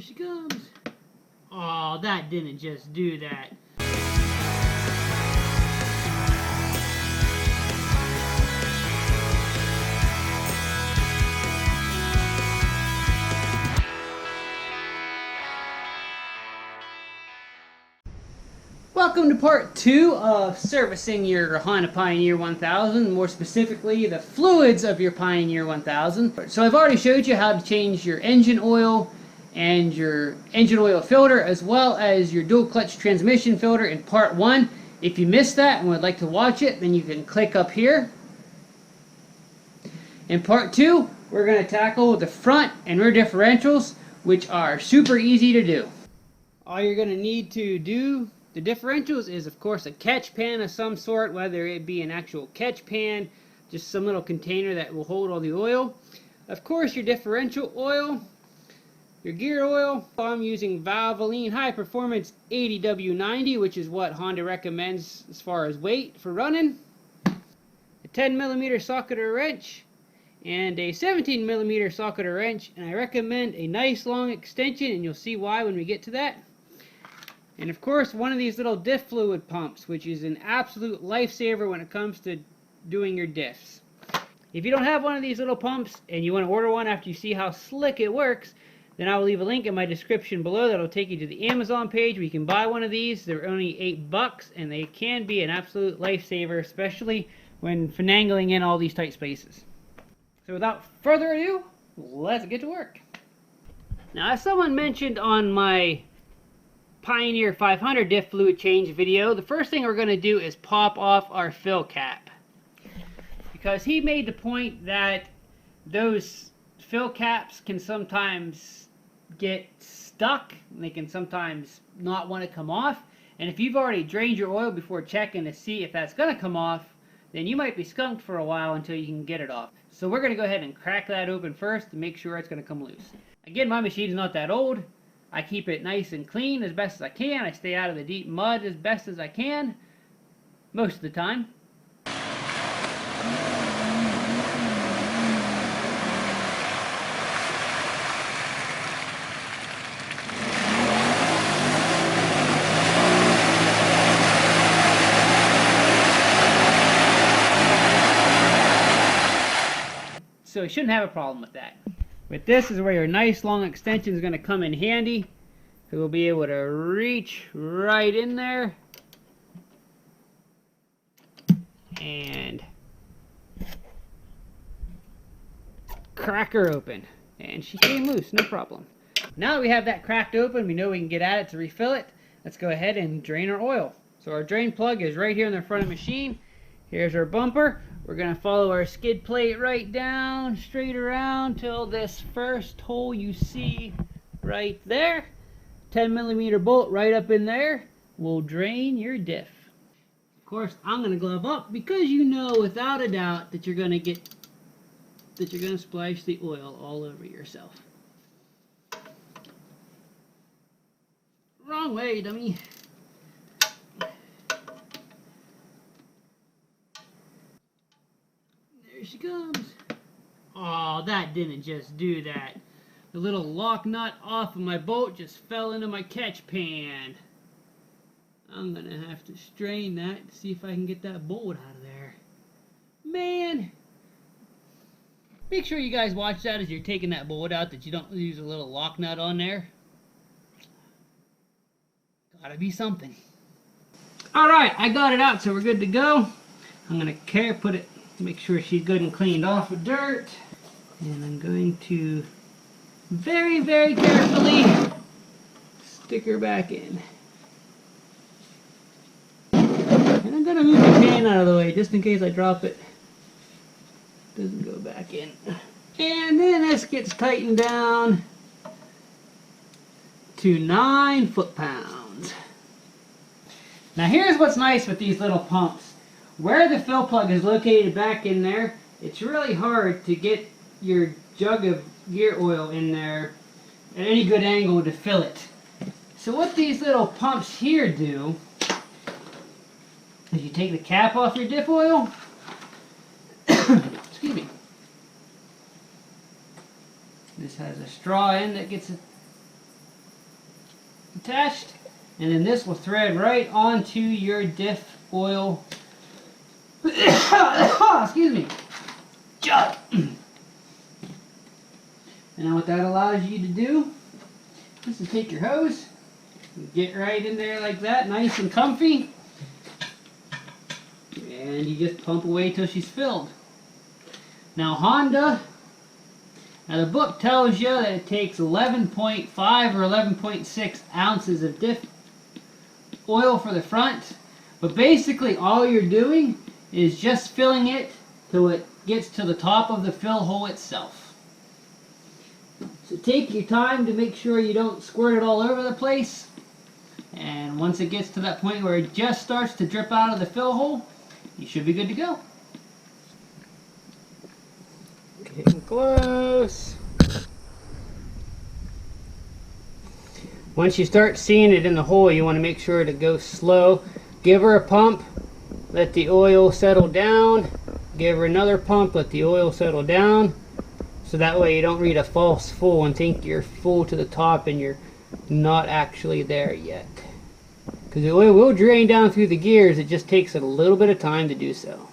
she comes. Oh, that didn't just do that. Welcome to part 2 of servicing your Honda Pioneer 1000, more specifically the fluids of your Pioneer 1000. So I've already showed you how to change your engine oil and your engine oil filter, as well as your dual clutch transmission filter in part 1. If you missed that and would like to watch it, then you can click up here. In part 2, we're going to tackle the front and rear differentials, which are super easy to do. All you're going to need to do the differentials is, of course, a catch pan of some sort, whether it be an actual catch pan, just some little container that will hold all the oil. Of course, your differential oil, your gear oil. I'm using Valvoline High Performance 80W90, which is what Honda recommends as far as weight for running. A 10mm socket or wrench, and a 17mm socket or wrench, and I recommend a nice long extension, and you'll see why when we get to that. And of course, one of these little diff fluid pumps, which is an absolute lifesaver when it comes to doing your diffs. If you don't have one of these little pumps and you want to order one after you see how slick it works, then I will leave a link in my description below that will take you to the Amazon page where you can buy one of these. They're only $8 and they can be an absolute lifesaver, especially when finagling in all these tight spaces. So without further ado, let's get to work. Now, as someone mentioned on my Pioneer 500 diff fluid change video, the first thing we're going to do is pop off our fill cap, because he made the point that those fill caps can sometimes get stuck, they can sometimes not want to come off, and if you've already drained your oil before checking to see if that's going to come off, then you might be skunked for a while until you can get it off. So we're going to go ahead and crack that open first to make sure it's going to come loose. Again, my machine is not that old. I keep it nice and clean as best as I can. I stay out of the deep mud as best as I can, most of the time. So you shouldn't have a problem with that. But this is where your nice long extension is going to come in handy. So we'll be able to reach right in there and crack her open. And she came loose, no problem. Now that we have that cracked open, we know we can get at it to refill it. Let's go ahead and drain our oil. So our drain plug is right here in the front of the machine. Here's our bumper. We're going to follow our skid plate right down, straight around till this first hole you see right there. 10mm bolt right up in there will drain your diff. Of course, I'm going to glove up because you know without a doubt that you're going to splash the oil all over yourself. Wrong way, dummy. There she comes. Oh, that didn't just do that. The little lock nut off of my bolt just fell into my catch pan. I'm gonna have to strain that to see if I can get that bolt out of there. Man! Make sure you guys watch that as you're taking that bolt out, that you don't use a little lock nut on there. Gotta be something. Alright, I got it out, so we're good to go. I'm gonna put it, make sure she's good and cleaned off with dirt. And I'm going to very, very carefully stick her back in. And I'm going to move the pan out of the way just in case I drop it. It doesn't go back in. And then this gets tightened down to 9 foot-pounds. Now here's what's nice with these little pumps. Where the fill plug is located back in there, it's really hard to get your jug of gear oil in there at any good angle to fill it. So what these little pumps here do is you take the cap off your diff oil. Excuse me. This has a straw in that gets attached, and then this will thread right onto your diff oil. Excuse me. And now what that allows you to do is to take your hose, get right in there like that, nice and comfy, and you just pump away till she's filled. Now Honda, the book tells you that it takes 11.5 or 11.6 ounces of diff oil for the front, but basically all you're doing is just filling it till it gets to the top of the fill hole itself. So take your time to make sure you don't squirt it all over the place, and once it gets to that point where it just starts to drip out of the fill hole, you should be good to go. Getting close. Once you start seeing it in the hole, you want to make sure to go slow. Give her a pump, let the oil settle down. Give her another pump, let the oil settle down. So that way you don't read a false full and think you're full to the top and you're not actually there yet. Because the oil will drain down through the gears, it just takes a little bit of time to do so.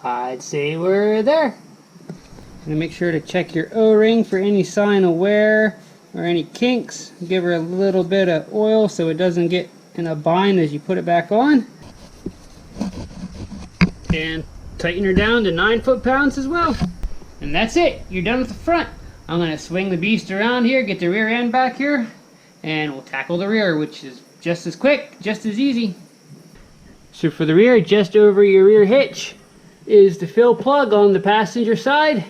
I'd say we're there. And make sure to check your O-ring for any sign of wear or any kinks. Give her a little bit of oil so it doesn't get in a bind as you put it back on. And tighten her down to 9 foot-pounds as well. And that's it. You're done with the front. I'm going to swing the beast around here, get the rear end back here, and we'll tackle the rear, which is just as quick, just as easy. So for the rear, just over your rear hitch is the fill plug on the passenger side.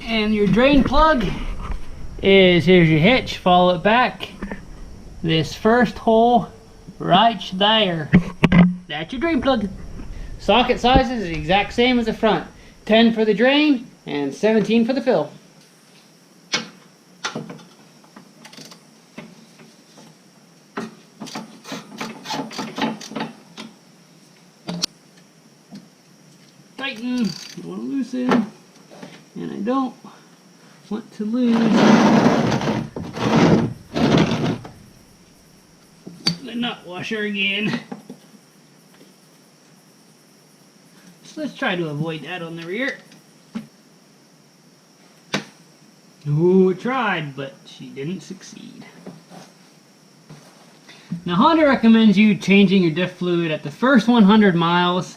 And your drain plug is, here's your hitch, follow it back. This first hole right there. That's your drain plug. Socket sizes are the exact same as the front. 10 for the drain and 17 for the fill. Tighten, I want to loosen, and I don't want to lose the nut washer again. So let's try to avoid that on the rear. Ooh, it tried, but she didn't succeed. Now Honda recommends you changing your diff fluid at the first 100 miles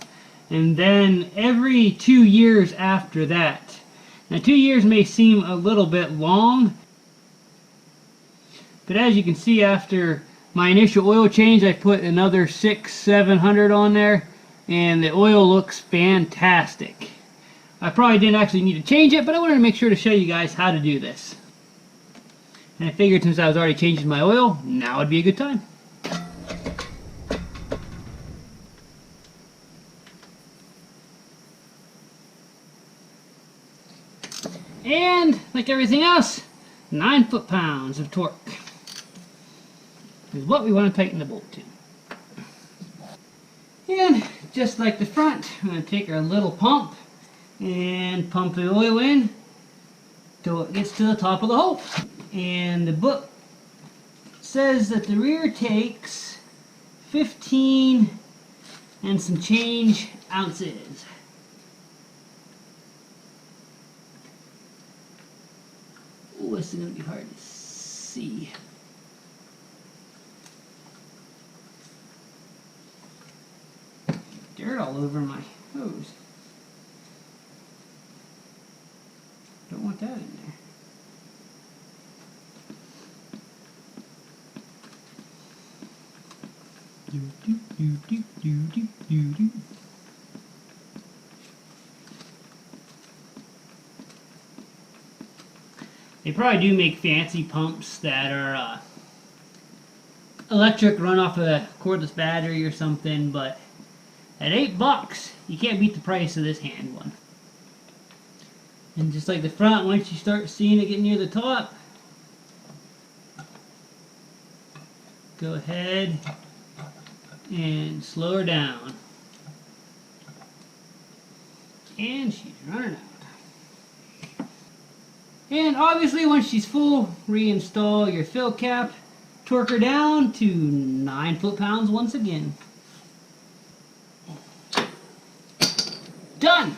and then every 2 years after that. Now 2 years may seem a little bit long, but as you can see, after my initial oil change, I put another 600-700 on there, and the oil looks fantastic. I probably didn't actually need to change it, but I wanted to make sure to show you guys how to do this. And I figured since I was already changing my oil, now would be a good time. And like everything else, 9 foot-pounds of torque is what we want to tighten the bolt to. And just like the front, I'm going to take our little pump and pump the oil in till it gets to the top of the hole. And the book says that the rear takes 15 and some change ounces. Oh, this is going to be hard to see. Dirt all over my hose. Don't want that in there. Do, do, do, do, do, do, do. They probably do make fancy pumps that are electric, run off of a cordless battery or something, but at $8, you can't beat the price of this hand one. And just like the front, once you start seeing it get near the top, go ahead and slow her down. And she's running out. And obviously once she's full, reinstall your fill cap, torque her down to 9 foot-pounds once again. Done!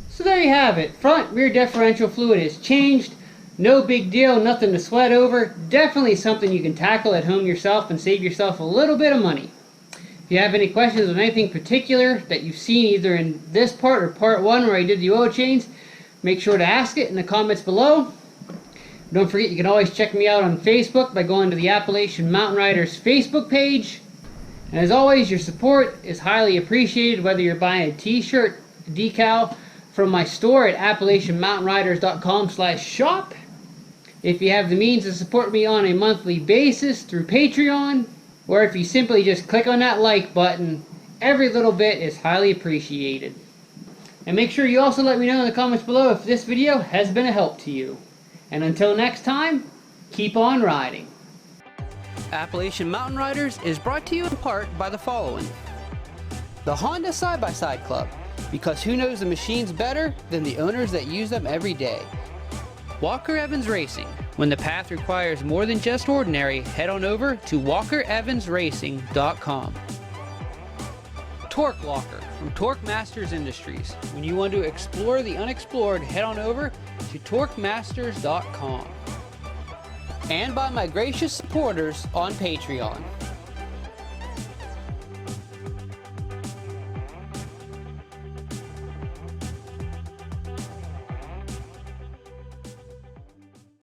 So there you have it. Front rear differential fluid is changed. No big deal, nothing to sweat over. Definitely something you can tackle at home yourself and save yourself a little bit of money. If you have any questions on anything particular that you've seen either in this part or part 1 where I did the oil change, make sure to ask it in the comments below. Don't forget you can always check me out on Facebook by going to the Appalachian Mountain Riders Facebook page. And as always, your support is highly appreciated, whether you're buying a t-shirt, decal from my store at appalachianmountainriders.com/shop. If you have the means to support me on a monthly basis through Patreon, or if you simply just click on that like button, every little bit is highly appreciated. And make sure you also let me know in the comments below if this video has been a help to you. And until next time, keep on riding. Appalachian Mountain Riders is brought to you in part by the following. The Honda Side-by-Side Club, because who knows the machines better than the owners that use them every day. Walker Evans Racing. When the path requires more than just ordinary, head on over to walkerevansracing.com. Torque Locker from Torque Masters Industries. When you want to explore the unexplored, head on over to torquemasters.com. And by my gracious supporters on Patreon.